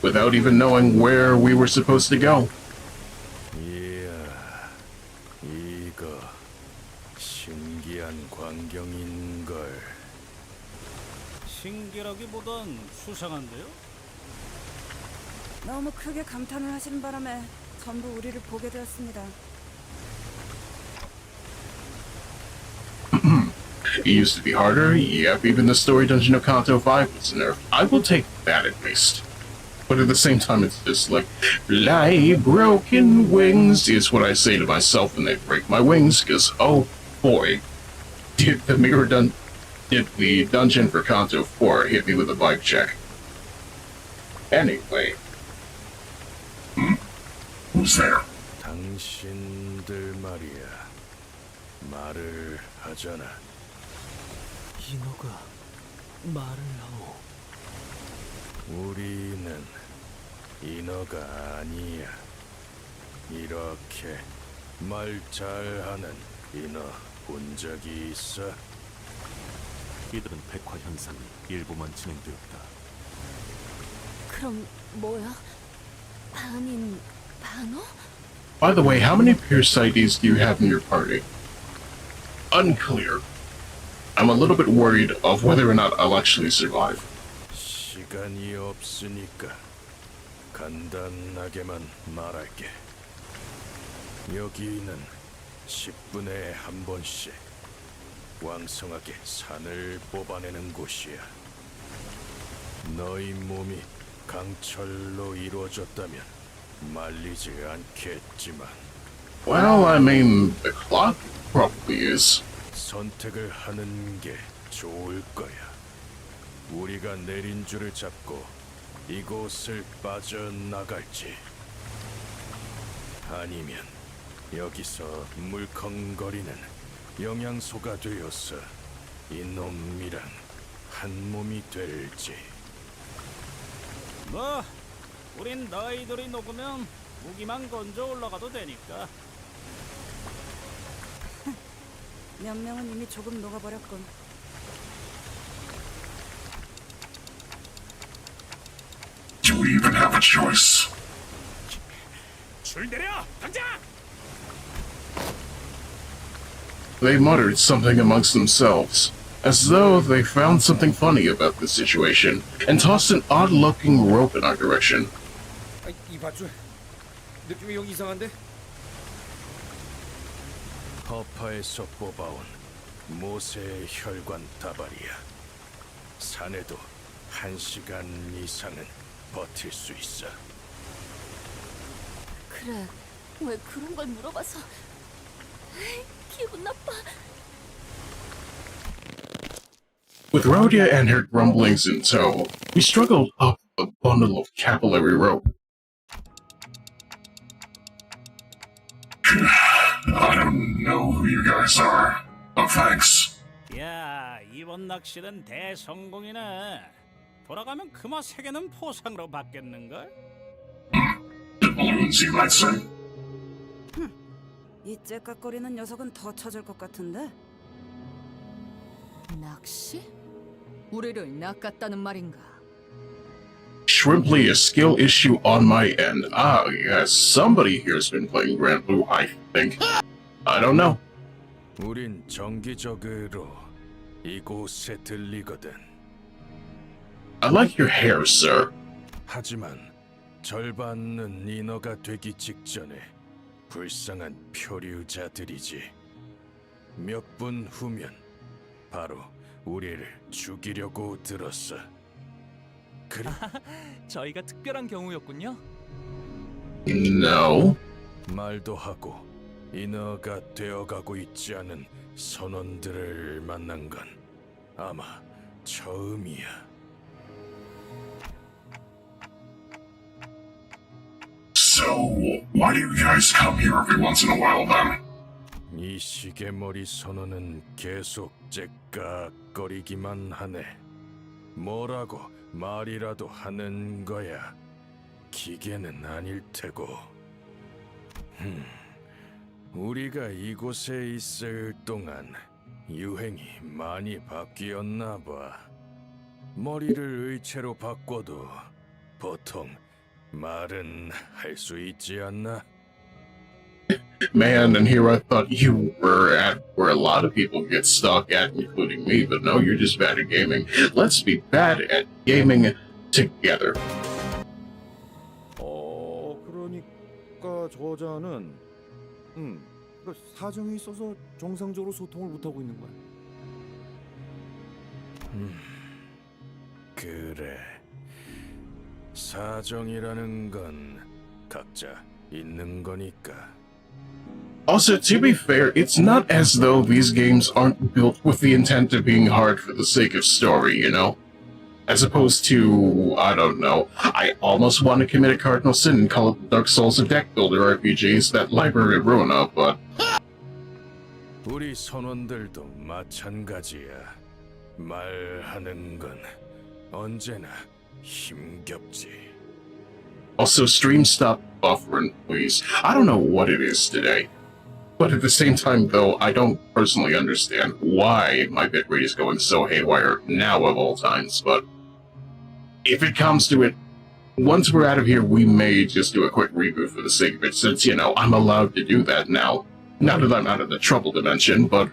without even knowing where we were supposed to go. 이거 신기한 광경인걸. 신기라기보단 수상한데요? 너무 크게 감탄을 하시는 바람에 전부 우리를 보게 되었습니다. It used to be harder, yep, even the story dungeon of Kanto 5 was nerfed. I will take that at least. But at the same time, it's just like, fly broken wings is what I say to myself when they break my wings, because, oh boy, did the dungeon for Kanto 4 hit me with a vibe check. Anyway. Who's there? 당신들 말이야. 말을 하잖아. 인어가 말을 하오. 우리는 인어가 아니야. 이렇게 말 잘하는 인어 본 적이 있어? 이들은 백화 현상이 일부만 진행되었다. 그럼 뭐야? 반인 반어? By the way, how many Pierce IDs do you have in your party? Unclear. I'm a little bit worried of whether or not I'll actually survive. 시간이 없으니까 간단하게만 말할게. 여기는 10분에 한 번씩 왕성하게 산을 뽑아내는 곳이야. 너희 몸이 강철로 이루어졌다면 말리지 않겠지만 Well, I mean, the clock probably is. 선택을 하는 게 좋을 거야. 우리가 내린 줄을 잡고 이곳을 빠져나갈지 아니면 여기서 물컹거리는 영양소가 되어서 이놈이랑 한 몸이 될지. 뭐, 우린 너희들이 녹으면 무기만 건져 올라가도 되니까. 몇 명은 이미 조금 녹아버렸군. Do we even have a choice? 줄 내려, 당장! They muttered something amongst themselves, as though they found something funny about the situation, and tossed an odd-looking rope in our direction. 이 밧줄 느낌이 영 이상한데? 허파에서 뽑아온 모세의 혈관 다발이야. 산에도 1시간 이상은 버틸 수 있어. 그래, 왜 그런 걸 물어봐서 기분 나빠. With Rhodia and her grumblings in tow, we struggled up a bundle of capillary rope. I don't know who you guys are. Oh, thanks. 야, 이번 낚시는 대성공이네. 돌아가면 금화 3개는 포상으로 받겠는걸? The balloons, you might say? 이 째깍거리는 녀석은 더 쳐줄 것 같은데? 낚시? 우리를 낚았다는 말인가? Shrimply, a skill issue on my end. Ah, yes, somebody here's been playing Grand Blue, I think. I don't know. 우린 정기적으로 이곳에 들리거든. I like your hair, sir. 하지만 절반은 인어가 되기 직전에 불쌍한 표류자들이지. 몇 분 후면 바로 우리를 죽이려고 들었어. 그래? 저희가 특별한 경우였군요. No. 말도 하고 인어가 되어가고 있지 않은 선원들을 만난 건 아마 처음이야. So, why do you guys come here every once in a while then? 이 시계머리 선원은 계속 째깍거리기만 하네. 뭐라고 말이라도 하는 거야. 기계는 아닐 테고. 우리가 이곳에 있을 동안 유행이 많이 바뀌었나 봐. 머리를 의체로 바꿔도 보통 말은 할 수 있지 않나? Man, and here I thought you were at where a lot of people get stuck at, including me, but no, you're just bad at gaming. Let's be bad at gaming together. 그러니까 저자는 사정이 있어서 정상적으로 소통을 못 하고 있는 거야. 그래. 사정이라는 건 각자 있는 거니까. Also, to be fair, it's not as though these games aren't built with the intent of being hard for the sake of story, you know? As opposed to, I don't know, I almost want to commit a cardinal sin and call it the Dark Souls of Deck Builder RPGs, that library ruiner, but... 우리 선원들도 마찬가지야. 말하는 건 언제나 힘겹지. Also, stream stop buffering, please. I don't know what it is today. But at the same time, though, I don't personally understand why my bitrate is going so haywire now of all times, but if it comes to it, once we're out of here, we may just do a quick reboot for the sake of it, since, you know, I'm allowed to do that now. Now that I'm out of the trouble dimension, but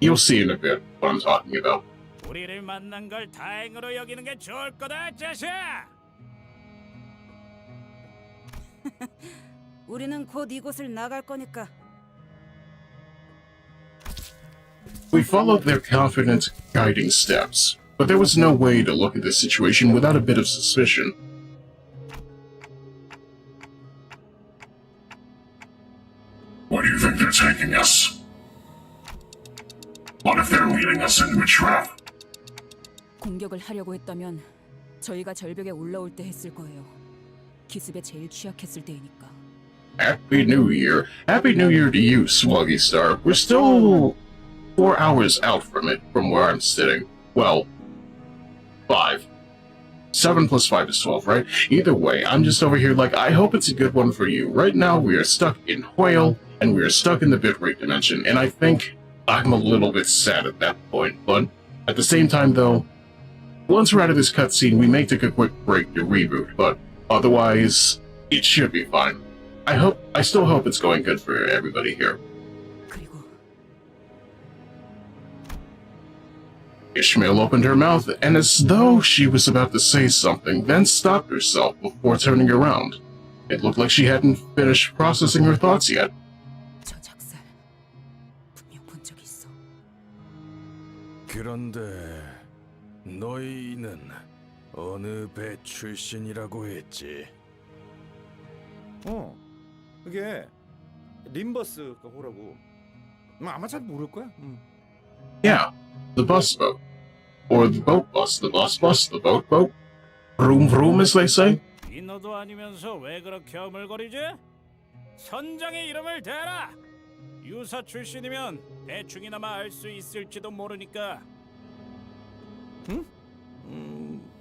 you'll see in a bit what I'm talking about. 우리를 만난 걸 다행으로 여기는 게 좋을 거다, 자식아! 우리는 곧 이곳을 나갈 거니까. We followed their confident, guiding steps, but there was no way to look at this situation without a bit of suspicion. Where do you think they're taking us? What if they're leading us into a trap? 공격을 하려고 했다면 저희가 절벽에 올라올 때 했을 거예요. 기습에 제일 취약했을 때이니까. Happy New Year. Happy New Year to you, Swuggy Star. We're still 4 hours out from it, from where I'm sitting. Well, 5. 7 plus 5 is 12, right? Either way, I'm just over here like, I hope it's a good one for you. Right now, we are stuck in Whale, and we are stuck in the bitrate dimension, and I think I'm a little bit sad at that point, but at the same time, though, once we're out of this cutscene, we may take a quick break to reboot, but otherwise, it should be fine. I still hope it's going good for everybody here. 그리고 Ishmael opened her mouth, and as though she was about to say something, then stopped herself before turning around. It looked like she hadn't finished processing her thoughts yet. 저 작살 분명 본 적 있어. 그런데 너희는 어느 배 출신이라고 했지? 그게 림버스가 호라고. 아마 잘 모를 거야. Yeah, the bus boat. Or the boat bus, the bus bus, the boat boat. Vroom vroom, as they say. 인어도 아니면서 왜 그렇게 어물거리지? 선장의 이름을 대라! 유사 출신이면 대충이나마 알 수 있을지도 모르니까. 응?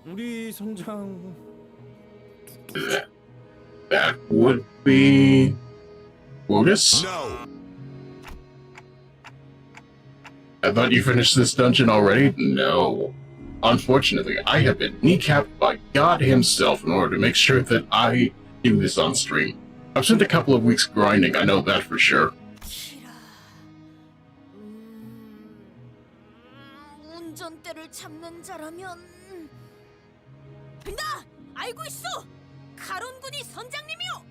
우리 선장... That would be... Otis? No. I thought you finished this dungeon already? No. Unfortunately, I have been kneecapped by God himself in order to make sure that I do this on stream. I've spent a couple of weeks grinding, I know that for sure. 운전대를 잡는 자라면 나 알고 있어. 가론군이 선장님이요.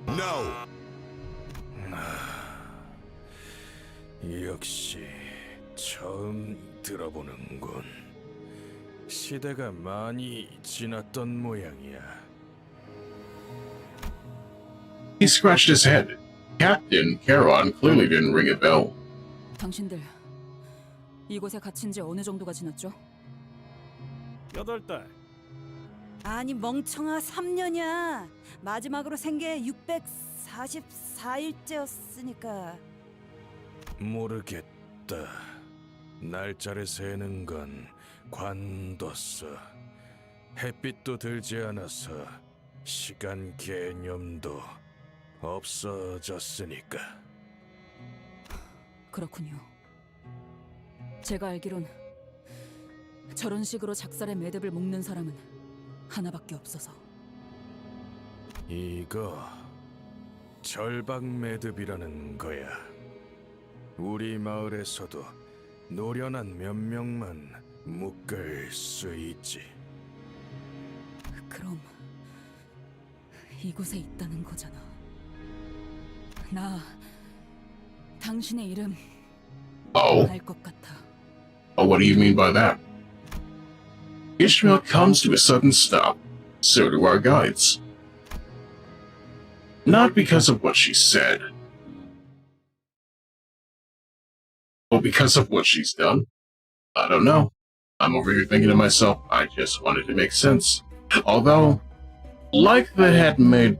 No. 역시 처음 들어보는군. 시대가 많이 지났던 모양이야. He scratched his head. Captain Charon clearly didn't ring a bell. 당신들 이곳에 갇힌 지 어느 정도가 지났죠? 8달. 아니 멍청아 3년이야. 마지막으로 생게 644일째였으니까. 모르겠다. 날짜를 세는 건 관뒀어. 햇빛도 들지 않아서 시간 개념도 없어졌으니까. 그렇군요. 제가 알기론 저런 식으로 작살의 매듭을 묶는 사람은 하나밖에 없어서. 이거 절박 매듭이라는 거야. 우리 마을에서도 노련한 몇 명만 묶을 수 있지. 그럼 이곳에 있다는 거잖아. 나 당신의 이름 알 것 같아. Oh, what do you mean by that? Ishmael comes to a sudden stop. So do our guides. Not because of what she said, but because of what she's done. I don't know. I'm over here thinking to myself, I just wanted to make sense. Although, like the head made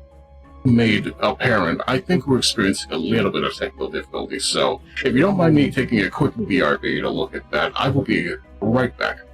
apparent, I think we're experiencing a little bit of technical difficulty, so if you don't mind me taking a quick BRB to look at that, I will be right back.